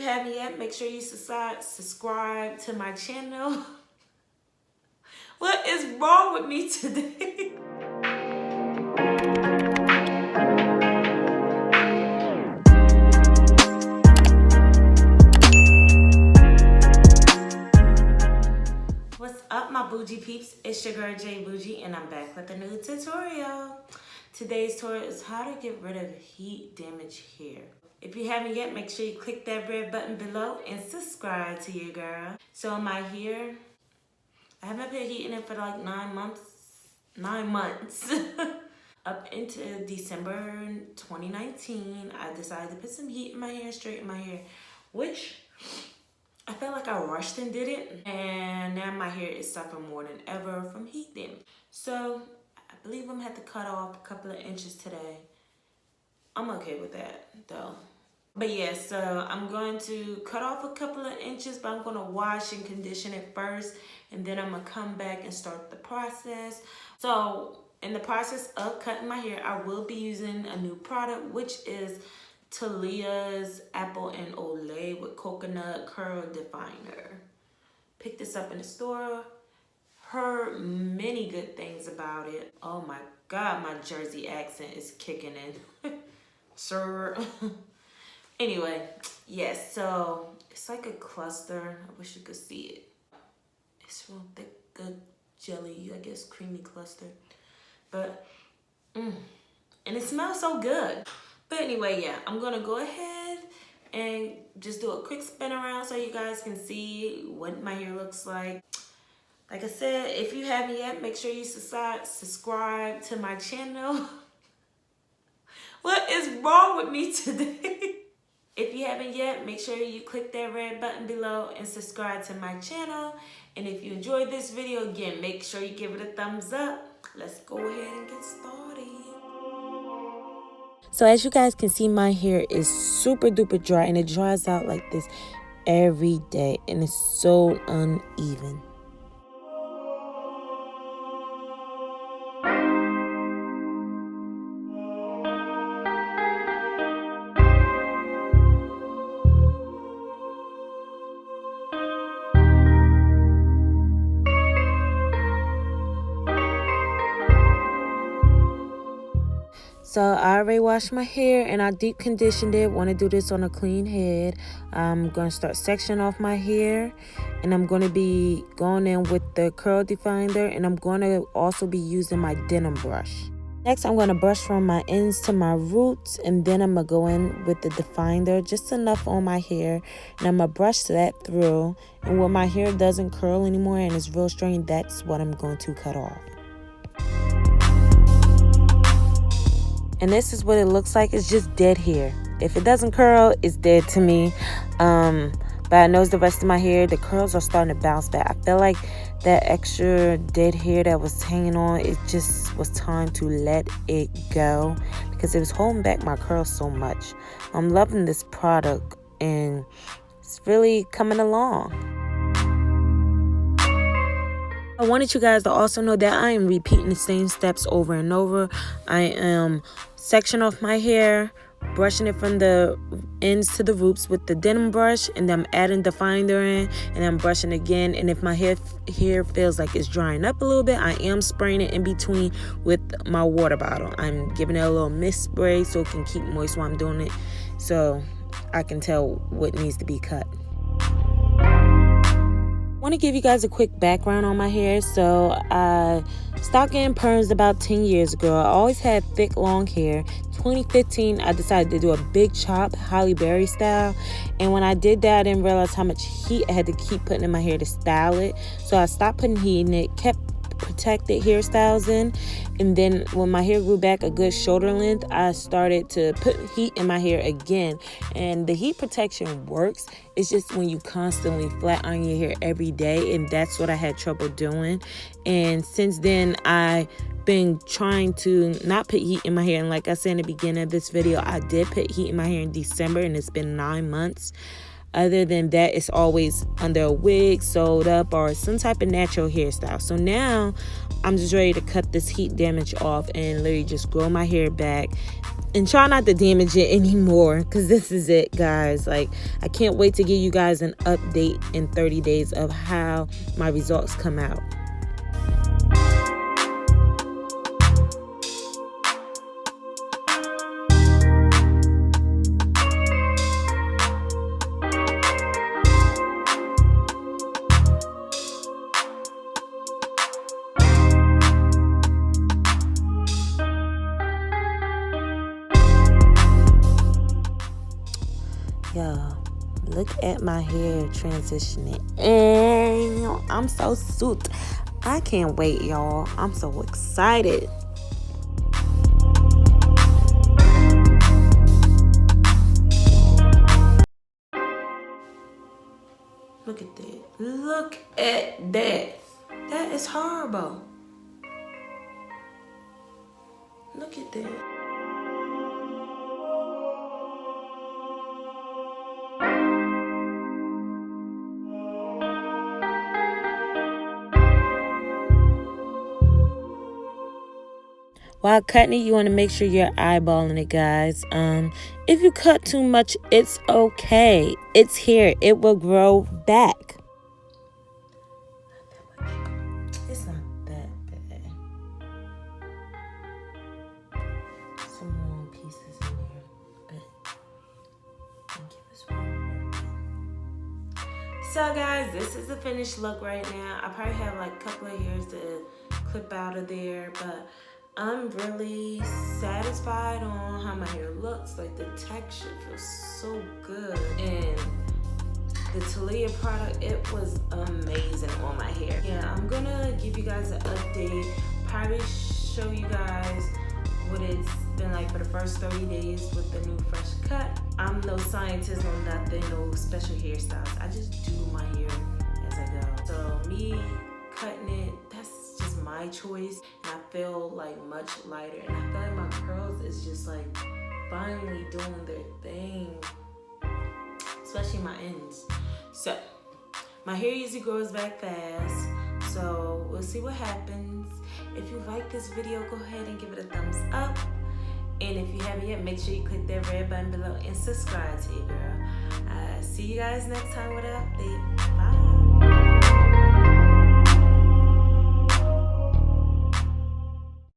haven't yet, make sure you subscribe to my channel. What is wrong with me today? What's up, my bougie peeps? It's your girl J Bougie, and I'm back with a new tutorial. Today's tutorial is how to get rid of heat damage hair. If you haven't yet, make sure you click that red button below and subscribe to your girl. So my hair, I haven't put heat in it for like 9 months. 9 months. Up into December 2019, I decided to put some heat in my hair, straighten my hair, which I felt like I rushed and did it, and now my hair is suffering more than ever from heat damage. So I believe I'm gonna have to cut off a couple of inches today. I'm okay with that though. But yeah, so I'm going to cut off a couple of inches, but I'm gonna wash and condition it first, and then I'm gonna come back and start the process. So in the process of cutting my hair, I will be using a new product, which is Taliah's Apple and Aloe with Coconut Curl Definer. Picked this up in the store. Heard many good things about it. Oh my God, my Jersey accent is kicking in. Sir. Anyway, yes, so it's like a cluster. I wish you could see it. It's real thick, good jelly, I guess, creamy cluster. But, and it smells so good. But anyway, yeah, I'm gonna go ahead and just do a quick spin around so you guys can see what my hair looks like. Like I said, if you haven't yet, make sure you subscribe to my channel. What is wrong with me today? If you haven't yet, make sure you click that red button below and subscribe to my channel. And if you enjoyed this video, again, make sure you give it a thumbs up. Let's go ahead and get started. So as you guys can see, my hair is super duper dry, and it dries out like this every day, and it's so uneven. So I already washed my hair and I deep conditioned it. Want to do this on a clean head. I'm going to start sectioning off my hair, and I'm going to be going in with the curl definer, and I'm going to also be using my Denman Brush. Next, I'm going to brush from my ends to my roots, and then I'm going to go in with the definer, just enough on my hair, and I'm going to brush that through. And when my hair doesn't curl anymore and it's real straight, that's what I'm going to cut off. And this is what it looks like. It's just dead hair. If it doesn't curl, it's dead to me. But I noticed the rest of my hair, the curls are starting to bounce back. I feel like that extra dead hair that was hanging on, it just was time to let it go, because it was holding back my curls so much. I'm loving this product, and it's really coming along. I wanted you guys to also know that I am repeating the same steps over and over. I am sectioning off my hair, brushing it from the ends to the roots with the Denman Brush, and then I'm adding the definer in, and I'm brushing again. And if my hair feels like it's drying up a little bit, I am spraying it in between with my water bottle. I'm giving it a little mist spray so it can keep moist while I'm doing it, so I can tell what needs to be cut. I want to give you guys a quick background on my hair. So I stopped getting perms about 10 years ago. I always had thick long hair. 2015, I decided to do a big chop, Halle Berry style, and when I did that, I didn't realize how much heat I had to keep putting in my hair to style it. So I stopped putting heat in it, kept protected hairstyles in, and then when my hair grew back a good shoulder length, I started to put heat in my hair again. And the heat protection works. It's just when you constantly flat iron your hair every day, and that's what I had trouble doing. And since then, I've been trying to not put heat in my hair. And like I said in the beginning of this video, I did put heat in my hair in December, and it's been 9 months. Other than that, it's always under a wig, sewed up, or some type of natural hairstyle. So now I'm just ready to cut this heat damage off and literally just grow my hair back and try not to damage it anymore, because this is it, guys. Like, I can't wait to give you guys an update in 30 days of how my results come out. Y'all, look at my hair transitioning. And I'm so soot. I can't wait, y'all. I'm so excited. Look at that. Look at that. That is horrible. Look at that. While cutting it, you want to make sure you're eyeballing it, guys. If you cut too much, it's okay. It's here. It will grow back. It's not that bad. Some long pieces in there, but thank you as well. So, guys, this is the finished look right now. I probably have like a couple of hairs to clip out of there, but I'm really satisfied on how my hair looks. Like, the texture feels so good. And the Taliah product, it was amazing on my hair. Yeah, I'm gonna give you guys an update. Probably show you guys what it's been like for the first 30 days with the new fresh cut. I'm no scientist, no nothing, no special hairstyles. I just do my hair as I go. So me cutting it, that's just my choice, and I feel like much lighter, and I feel like my curls is just like finally doing their thing, especially my ends. So my hair usually grows back fast, so we'll see what happens. If you like this video, go ahead and give it a thumbs up, and if you haven't yet, make sure you click that red button below and subscribe to your girl. See you guys next time with an update. Bye.